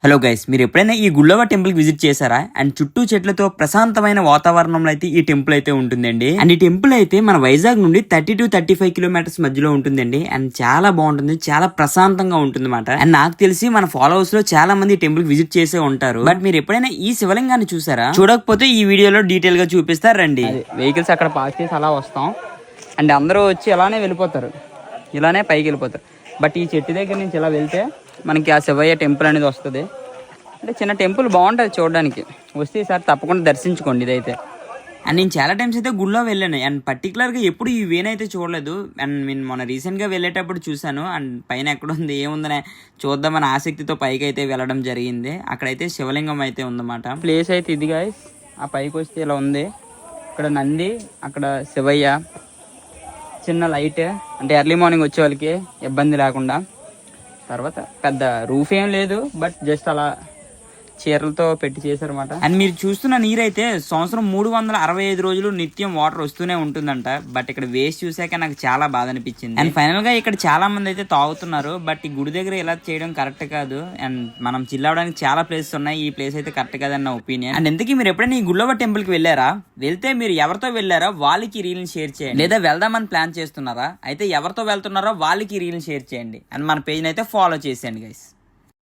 Hello guys, మీరు ఎప్పుడైనా ఈ గుళ్ళవ టెంపుల్ కి విజిట్ చేశారా? అండ్ చుట్టూ చెట్లతో ప్రశాంతమైన వాతావరణంలో అయితే ఈ టెంపుల్ అయితే ఉంటుందండి. అండ్ ఈ టెంపుల్ అయితే మన వైజాగ్ నుండి 30 to 35 కిలోమీటర్స్ మధ్యలో ఉంటుందండి. అండ్ చాలా బాగుంటుంది, చాలా ప్రశాంతంగా ఉంటుంది అన్నమాట. అండ్ నాకు తెలిసి మన ఫాలోవర్స్ లో చాలా మంది టెంపుల్ కి విజిట్ చేసే ఉంటారు. బట్ మీరు ఎప్పుడైనా ఈ శివలింగాన్ని చూసారా? చూడకపోతే ఈ వీడియోలో డీటెయిల్ గా చూపిస్తారు రండి. వెహికల్స్ అక్కడ పార్క్ చేసి అలా వస్తాం అండ్ అందరూ వచ్చి అలానే వెళ్ళిపోతారు, ఇలానే పైకి వెళ్ళిపోతారు. బట్ ఈ చెట్టు దగ్గర నుంచి ఇలా వెళ్తే మనకి ఆ శివయ్య టెంపుల్ అనేది వస్తుంది. అంటే చిన్న టెంపుల్ బాగుంటుంది చూడడానికి. వస్తే ఈసారి తప్పకుండా దర్శించుకోండి ఇదైతే. అండ్ నేను చాలా టైమ్స్ అయితే గుళ్ళో వెళ్ళాను. అండ్ పర్టికులర్ గా ఎప్పుడు ఈ వేన్ అయితే చూడలేదు. అండ్ నేను మొన్న రీసెంట్ గా వెళ్ళేటప్పుడు చూసాను. అండ్ పైన ఎక్కడ ఉంది ఏముందని చూద్దామని ఆసక్తితో పైకి అయితే వెళ్ళడం జరిగింది. అక్కడైతే శివలింగం అయితే ఉందన్నమాట. ప్లేస్ అయితే ఇది గాయ్స్. ఆ పైకి వస్తే ఇలా ఉంది. ఇక్కడ నంది, అక్కడ శివయ్య, చిన్న లైట్, అంటే ఎర్లీ మార్నింగ్ వచ్చే వాళ్ళకి ఇబ్బంది లేకుండా. తర్వాత పెద్ద రూఫ్ ఏం లేదు, బట్ జస్ట్ అలా చీరలతో పెట్టి చేశారన్నమాట. అండ్ మీరు చూస్తున్న నీరైతే సంవత్సరం 365 రోజులు నిత్యం వాటర్ వస్తూనే ఉంటుందంట. బట్ ఇక్కడ వేస్ట్ చూసాక నాకు చాలా బాధ అనిపించింది. అండ్ ఫైనల్ గా ఇక్కడ చాలా మంది అయితే తాగుతున్నారు. బట్ ఈ గుడి దగ్గర ఇలా చేయడం కరెక్ట్ కాదు. అండ్ మనం చిల్ అవడానికి చాలా ప్లేసెస్ ఉన్నాయి, ఈ ప్లేస్ అయితే కరెక్ట్ కాదని నా ఒపీనియన్. అండ్ ఎందుకు మీరు ఎప్పుడైనా ఈ గుళ్ళవ టెంపుల్ కి వెళ్ళారా? వెళ్తే మీరు ఎవరితో వెళ్ళారా వాళ్ళకి రీల్ షేర్ చేయండి. లేదా వెళ్దామని ప్లాన్ చేస్తున్నారా? అయితే ఎవరితో వెళ్తున్నారో వాళ్ళకి రీల్ షేర్ చేయండి. అండ్ మన పేజ్ అయితే ఫాలో చేసేయండి గైస్.